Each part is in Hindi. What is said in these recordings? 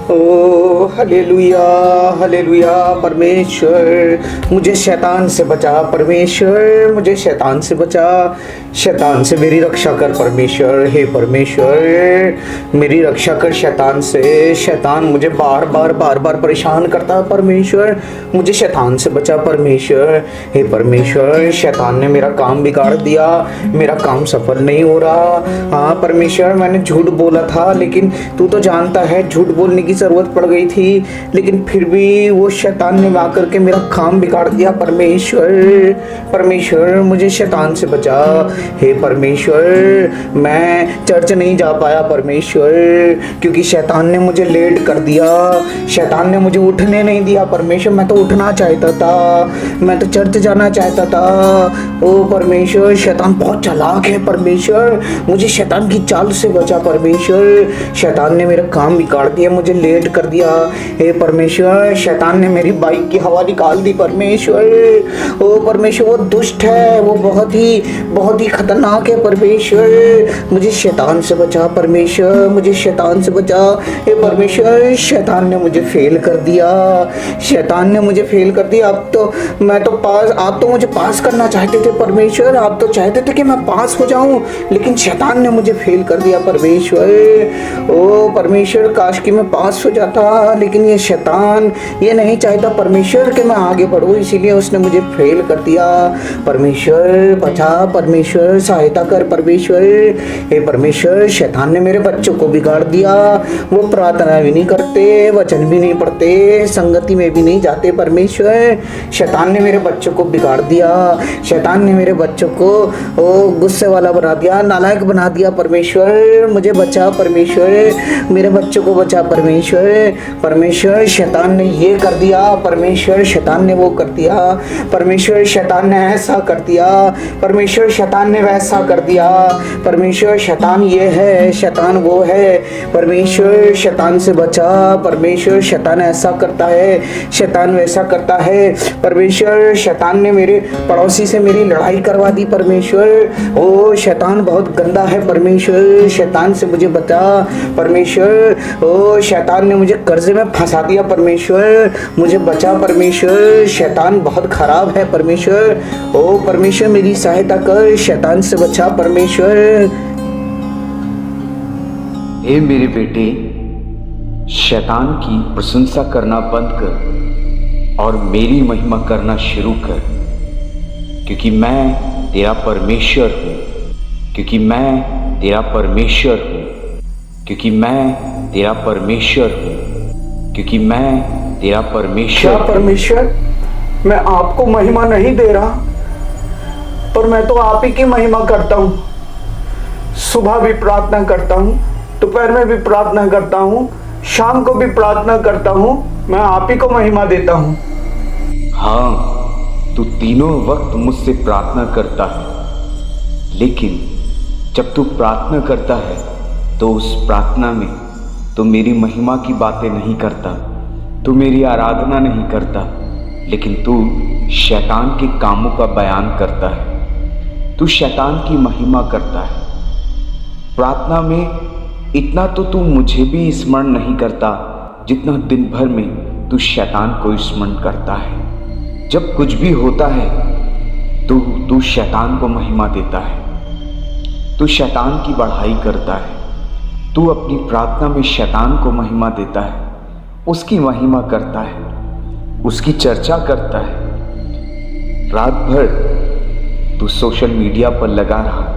ओ हालेलुया, हालेलुया। परमेश्वर मुझे शैतान से बचा, परमेश्वर मुझे शैतान से बचा, शैतान से मेरी रक्षा कर परमेश्वर। हे परमेश्वर मेरी रक्षा कर शैतान से। शैतान मुझे बार बार परेशान करता है परमेश्वर, मुझे शैतान से बचा परमेश्वर। हे परमेश्वर शैतान ने मेरा काम बिगाड़ दिया, मेरा काम सफल नहीं हो रहा। हाँ परमेश्वर मैंने झूठ बोला था, लेकिन तू तो जानता है झूठ बोलने की जरूरत पड़ गई थी, लेकिन फिर भी वो शैतान ने आकर के मेरा काम बिगाड़ दिया परमेश्वर। परमेश्वर मुझे शैतान से बचा। हे परमेश्वर मैं चर्च नहीं जा पाया परमेश्वर, क्योंकि शैतान ने मुझे लेट कर दिया, शैतान ने मुझे उठने नहीं दिया परमेश्वर। मैं तो उठना चाहता था, मैं तो चर्च जाना चाहता था। ओ परमेश्वर शैतान बहुत चालाक है परमेश्वर, मुझे शैतान की चाल से बचा परमेश्वर। शैतान ने मेरा काम बिगाड़ दिया, मुझे लेट कर दिया। हे परमेश्वर शैतान ने मेरी बाइक की हवा निकाल दी परमेश्वर। ओ परमेश्वर वो दुष्ट है, वो बहुत ही खतरनाक है परमेश्वर। मुझे शैतान से बचा परमेश्वर, मुझे शैतान से बचा। हे परमेश्वर शैतान ने मुझे फेल कर दिया, शैतान ने मुझे फेल कर दिया। अब तो मैं तो पास, आप तो मुझे पास करना चाहते थे परमेश्वर, आप तो चाहते थे कि मैं पास हो जाऊं, लेकिन शैतान ने मुझे फेल कर दिया परमेश्वर। ओ परमेश्वर काश कि मैं पास हो जाता, लेकिन ये शैतान ये नहीं चाहता परमेश्वर कि मैं आगे बढ़ूं, इसीलिए उसने मुझे फेल कर दिया। परमेश्वर बचा, परमेश्वर सहायता कर परमेश्वर। हे परमेश्वर शैतान ने मेरे बच्चों को बिगाड़ दिया, वो प्रार्थना भी नहीं करते, वचन भी नहीं पढ़ते, संगति में भी नहीं जाते परमेश्वर। शैतान ने मेरे बच्चों को बिगाड़ दिया, शैतान ने मेरे बच्चों को गुस्से वाला बना दिया, नालायक बना दिया परमेश्वर। मुझे बचा परमेश्वर, मेरे बच्चों को बचा परमेश्वर। परमेश्वर शैतान ने ये कर दिया, परमेश्वर शैतान ने वो कर दिया, परमेश्वर शैतान ने ऐसा कर दिया, परमेश्वर शैतान ने वैसा कर दिया। परमेश्वर शैतान ये है, शैतान वो है, परमेश्वर शैतान से बचा। परमेश्वर शैतान ऐसा करता है, शैतान वैसा करता है। परमेश्वर शैतान ने मेरे पड़ोसी से मेरी लड़ाई करवा दी परमेश्वर। ओ शैतान बहुत गंदा है परमेश्वर, शैतान से मुझे बचा परमेश्वर। ओ शैतान ने मुझे कर्जे में फंसा दिया परमेश्वर, मुझे बचा परमेश्वर। शैतान बहुत खराब है परमेश्वर। ओ परमेश्वर मेरी सहायता कर, शैतान से बचा परमेश्वर। हे मेरे बेटे, शैतान की प्रशंसा करना बंद कर और मेरी महिमा करना शुरू कर, क्योंकि मैं तेरा परमेश्वर हूँ, क्योंकि मैं तेरा परमेश्वर हूँ, क्योंकि मैं तेरा परमेश्वर हूँ, क्योंकि मैं तेरा परमेश्वर। क्या परमेश्वर मैं आपको महिमा नहीं दे रहा, पर मैं तो आप ही की महिमा करता हूँ। सुबह भी प्रार्थना करता हूँ, दोपहर में भी प्रार्थना करता हूँ, शाम को भी प्रार्थना करता हूँ, मैं आप ही को महिमा देता हूँ। हाँ, तू तीनों वक्त मुझसे प्रार्थना करता है, लेकिन जब तू प्रार्थना करता है तो उस प्रार्थना में तू मेरी महिमा की बातें नहीं करता, तू मेरी आराधना नहीं करता, लेकिन तू शैतान के कामों का बयान करता है, तू शैतान की महिमा करता है। प्रार्थना में इतना तो तू मुझे भी स्मरण नहीं करता, जितना दिन भर में तू शैतान को स्मरण करता है। जब कुछ भी होता है तो तू शैतान को महिमा देता है, तू शैतान की बढ़ाई करता है, तू अपनी प्रार्थना में शैतान को महिमा देता है, उसकी महिमा करता है, उसकी चर्चा करता है। रात भर तू सोशल मीडिया पर लगा रहा,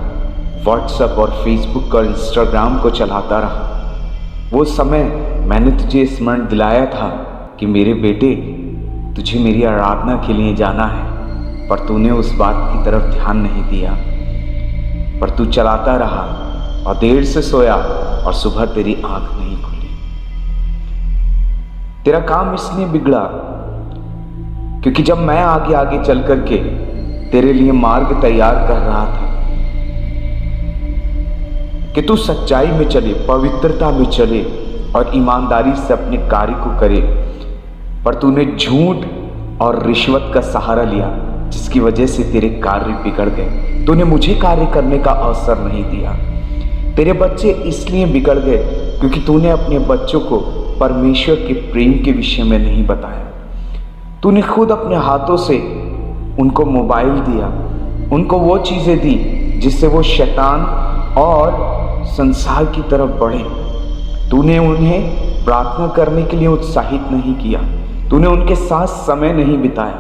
व्हाट्सएप और फेसबुक और इंस्टाग्राम को चलाता रहा। वो समय मैंने तुझे स्मरण दिलाया था कि मेरे बेटे तुझे मेरी आराधना के लिए जाना है, पर तूने उस बात की तरफ ध्यान नहीं दिया, पर तू चलाता रहा और देर से सोया और सुबह तेरी आंख नहीं खुली। तेरा काम इसलिए बिगड़ा क्योंकि जब मैं आगे आगे चल करके तेरे लिए मार्ग तैयार कर रहा था कि तू सच्चाई में चले, पवित्रता में चले और ईमानदारी से अपने कार्य को करे, पर तूने झूठ और रिश्वत का सहारा लिया, जिसकी वजह से तेरे कार्य बिगड़ गए। तूने मुझे कार्य करने का अवसर नहीं दिया। तेरे बच्चे इसलिए बिगड़ गए क्योंकि तूने अपने बच्चों को परमेश्वर के प्रेम के विषय में नहीं बताया। तूने खुद अपने हाथों से उनको मोबाइल दिया, उनको वो चीज़ें दी जिससे वो शैतान और संसार की तरफ बढ़े। तूने उन्हें प्रार्थना करने के लिए उत्साहित नहीं किया, तूने उनके साथ समय नहीं बिताया,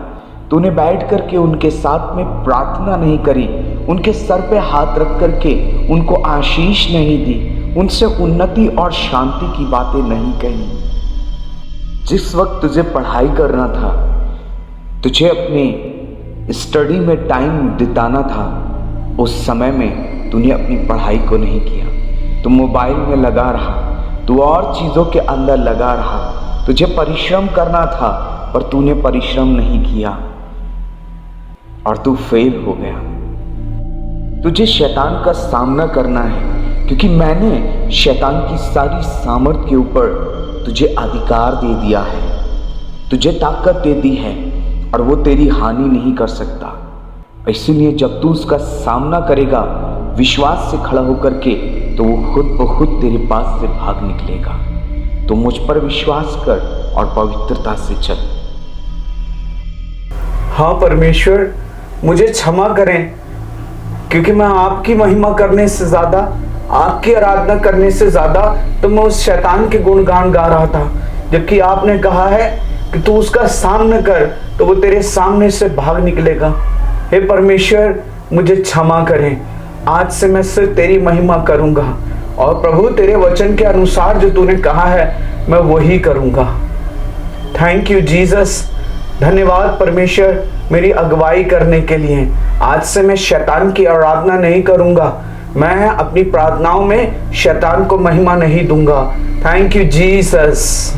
तूने बैठ करके उनके साथ में प्रार्थना नहीं करी, उनके सर पे हाथ रख करके उनको आशीष नहीं दी, उनसे उन्नति और शांति की बातें नहीं कही। जिस वक्त तुझे पढ़ाई करना था, तुझे अपने स्टडी में टाइम बिताना था, उस समय में तूने अपनी पढ़ाई को नहीं किया। तू मोबाइल में लगा रहा, तू और चीज़ों के अंदर लगा रहा। तुझे परिश्रम करना था पर तूने परिश्रम नहीं किया और तू फेल हो गया। तुझे शैतान का सामना करना है, क्योंकि मैंने शैतान की सारी सामर्थ के ऊपर तुझे अधिकार दे दिया है, तुझे ताकत दे दी है और वो तेरी हानि नहीं कर सकता। इसीलिए जब तू उसका सामना करेगा विश्वास से खड़ा होकर के, तो वो खुद ब खुद तेरे पास से भाग निकलेगा। तो मुझ पर विश्वास कर और पवित्रता से चल। हाँ परमेश्वर, मुझे क्षमा करें, क्योंकि मैं आपकी महिमा करने से ज़्यादा, आपकी आराधना करने से ज़्यादा तो मैं उस शैतान के गुणगान गा रहा था। जबकि आपने कहा है कि तू उसका सामना कर तो वो तेरे सामने से भाग निकलेगा। हे परमेश्वर, मुझे क्षमा करें। आज से मैं सिर्फ तेरी महिमा करूंगा और प्रभु तेरे वचन के अनुसार जो तूने कहा है मैं वही करूंगा। Thank you Jesus. धन्यवाद परमेश्वर मेरी अगुवाई करने के लिए। आज से मैं शैतान की आराधना नहीं करूंगा, मैं अपनी प्रार्थनाओं में शैतान को महिमा नहीं दूंगा। Thank you Jesus.